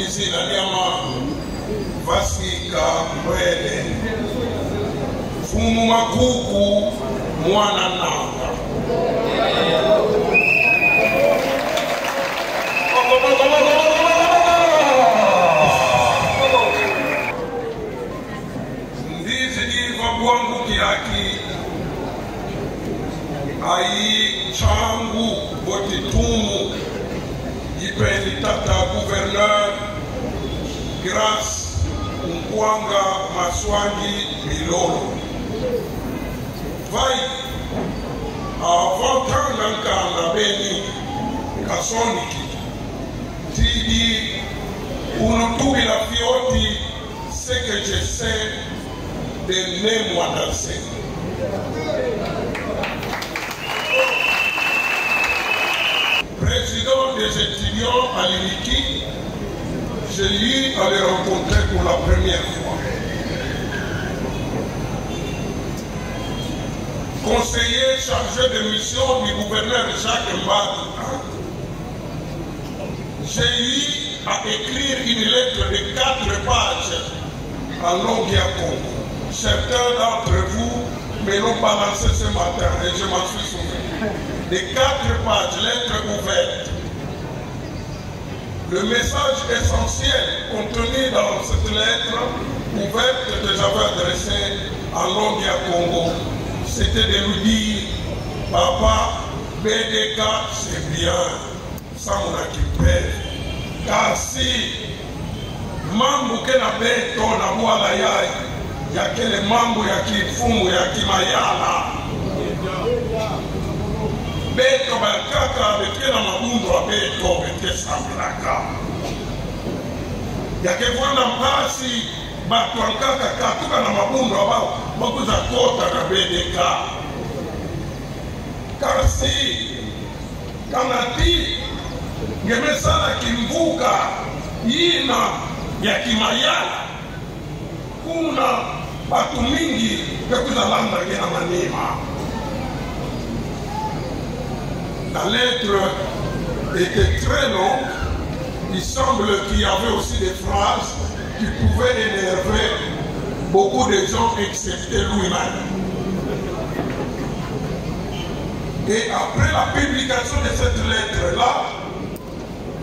Mwizina Nyama Vasika Mwele Fumu Makuku Mwana Nanga Ndizi Diva Bwangu Kiaki Ai Changu Botitumu Jipendi Tata Gouverneur Grâce Nkwanga Maswangi Milolo Vai avant Kanga Beni Kasoniki Tidi Unutubi la Fioti ce que je sais de Némois d'Alcé. Président des étudiants à l'INIKI, j'ai eu à les rencontrer pour la première fois. Conseiller chargé de mission du gouverneur Jacques Mbadi, j'ai eu à écrire une lettre de 4 pages en langue à Congo. Certains d'entre vous me l'ont balancé ce matin et je m'en suis souvenu. De 4 pages, lettre ouverte. Le message essentiel contenu dans cette lettre ouverte que j'avais adressée en langue à Congo, c'était de lui dire, papa, BDK c'est bien, ça on a kippé. Car si mambo kena beto na mwala yai, ya kele mambo ya kifumu ya kimayala. Beto bakaka bekena mabundo wa beto beke samblaka. Ya kevwana mpasi batu ankaka katuka na mabundo wabao bakuza kota na BDK. Car si kanati ngemesala kimvuka yina ya kimayala kuna batu mingi bekuza landa gena manima. La lettre était très longue. Il semble qu'il y avait aussi des phrases qui pouvaient énerver beaucoup de gens excepté lui-même. Et après la publication de cette lettre-là,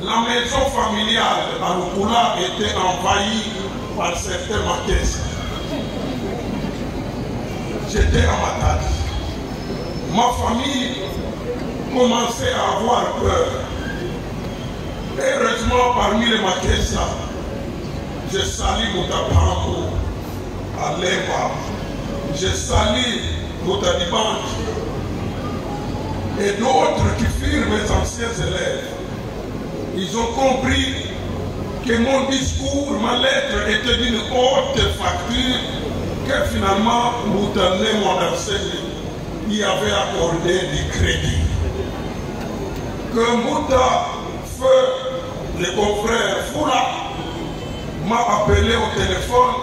la maison familiale à Lukula était envahie par certains Makessi. J'étais à Matadi. Ma famille commençait à avoir peur. Heureusement, parmi les Makessi, je salue Moutapango, Alemba, je salue Moutadibanji et d'autres qui furent mes anciens élèves. Ils ont compris que mon discours, ma lettre était d'une haute facture que finalement Moutané Mondassé y avait accordé du crédit. Que Mouta, feu, le confrère Foula, m'a appelé au téléphone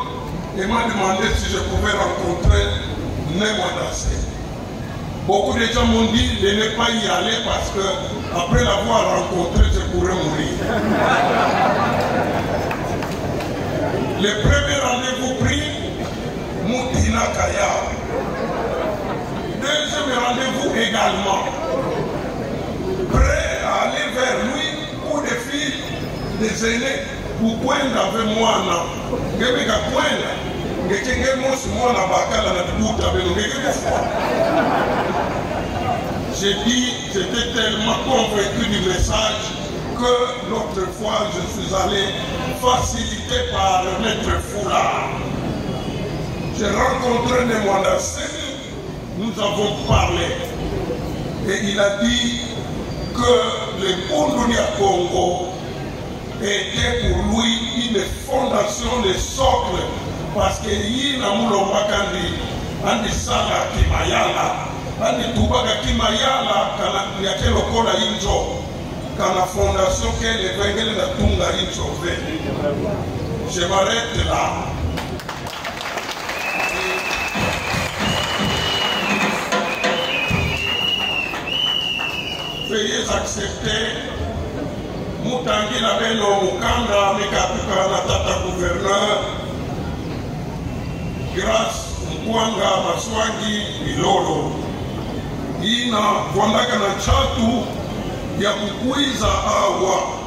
et m'a demandé si je pouvais rencontrer Némondassé. Beaucoup de gens m'ont dit de ne pas y aller parce que après l'avoir rencontré, je pourrais mourir. Le premier rendez-vous pris, Moutina Kaya. Deuxième rendez-vous également. Prêt à aller vers lui pour des filles, des aînés, pour Kwenda avec moi. Ngemeka Kwenda. J'ai dit, j'étais tellement convaincu du message que l'autre fois je suis allé facilité par Maître Foula. J'ai rencontré Némois-Dassé, nous avons parlé et il a dit que le Bundunia Congo était pour lui une fondation, de socle. Parce que yi na mulomba kandi andi sala kimayala andi tubaga kimayala kana yake lokola injo kana fondation que le vengele na tunga injo ve. Je m'arrête là. Veuillez accepter Mutangila beno mukanda mikatuka na tata gouverneur grâce mkwanga maswangi milolo ina kuandaka na chatu ya kukwiza awa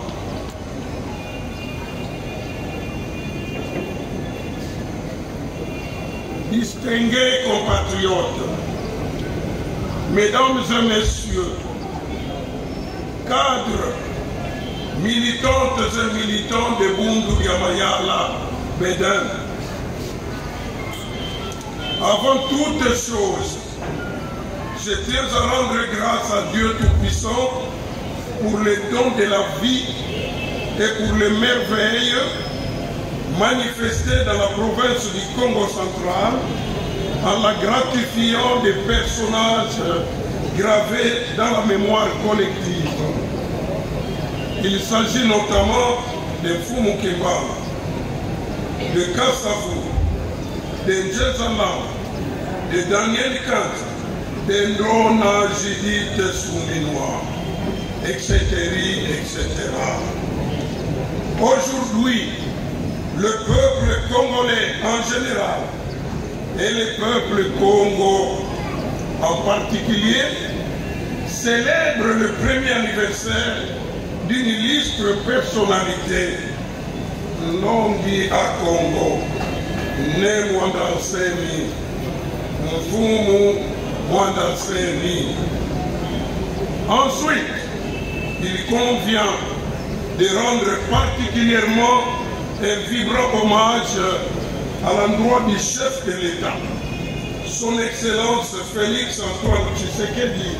distingués compatriotes, mesdames et messieurs, cadres, militantes et militants de Bundu Yamayala, Bédin. Avant toutes choses, je tiens à rendre grâce à Dieu Tout-Puissant pour les dons de la vie et pour les merveilles manifestées dans la province du Congo central en la gratifiant des personnages gravés dans la mémoire collective. Il s'agit notamment de Fumu Kembala, de Kassavou, de Njezalam, de Daniel Kant, de Ndona Judith Souminois, etc., etc. Aujourd'hui, le peuple congolais en général et le peuple Congo en particulier célèbre le premier anniversaire d'une illustre personnalité, Nongi à Congo, né Mwandanseni, Mfumu Mwandanseni. Ensuite, il convient de rendre particulièrement un vibrant hommage à l'endroit du chef de l'État, son Excellence Félix Antoine Tshisekedi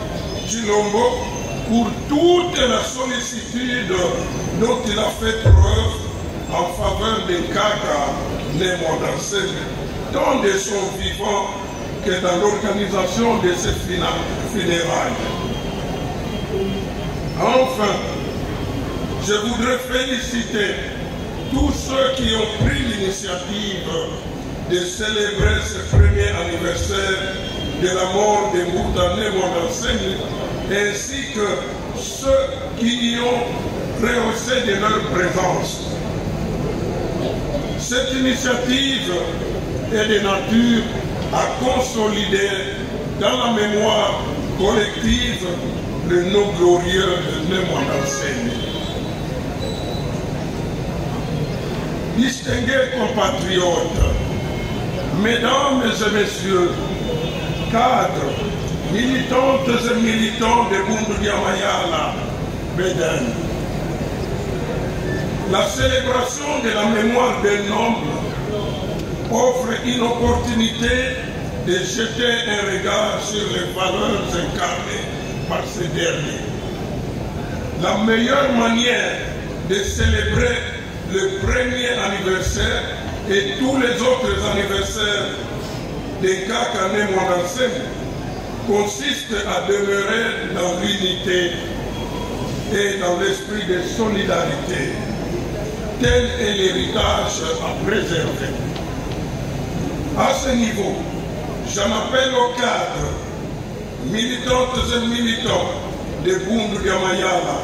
Tshilombo, pour toute la sollicitude dont il a fait preuve en faveur de Kaka Némondanseni, tant de son vivant que dans l'organisation de ses funérailles. Enfin, je voudrais féliciter tous ceux qui ont pris l'initiative de célébrer ce premier anniversaire de la mort de Mbouta Némondanseni, ainsi que ceux qui y ont rehaussé de leur présence. Cette initiative est de nature à consolider dans la mémoire collective le nom glorieux de Némondanseni. Distingués compatriotes, mesdames et messieurs, cadres, militantes et militants de Bundu Yamayala, Bédin, la célébration de la mémoire des nobles offre une opportunité de jeter un regard sur les valeurs incarnées par ces derniers. La meilleure manière de célébrer le premier anniversaire et tous les autres anniversaires de Kaka Némondanseni consiste à demeurer dans l'unité et dans l'esprit de solidarité. Tel est l'héritage à préserver. À ce niveau, j'en appelle aux cadres, militantes et militants de Bundu Yamayala,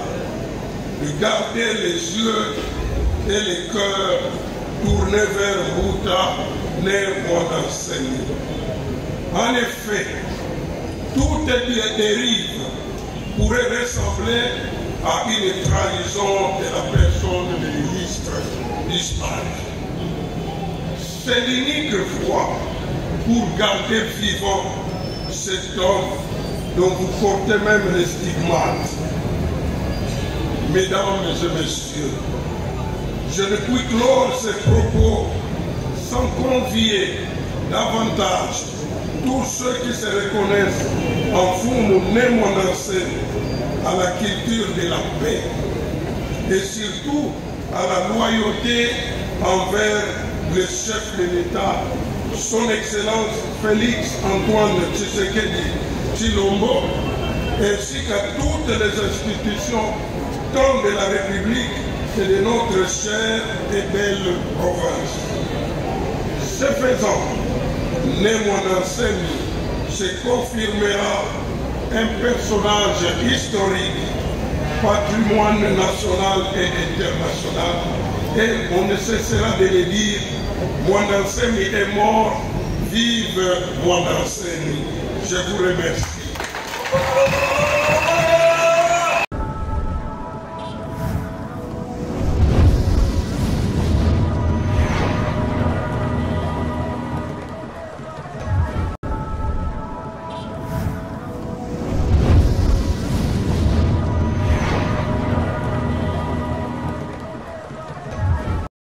de garder les yeux et les cœurs tournés vers Mbouta Némondanseni. En effet, toute dérive pourrait ressembler à une trahison de la personne de l'illustre disparu. C'est l'unique voie pour garder vivant cet homme dont vous portez même les stigmates. Mesdames et messieurs, je ne puis clore ces propos sans convier davantage tous ceux qui se reconnaissent en Fumu Némondanseni à la culture de la paix et surtout à la loyauté envers le chef de l'État, son Excellence Félix Antoine Tshisekedi Tshilombo, ainsi qu'à toutes les institutions tant de la République que de notre chère et belle province. Ce faisant, Némondanseni se confirmera un personnage historique patrimoine national et international. Et on ne cessera de le dire, Mwandansemi est mort, vive Mwandansemi. Je vous remercie.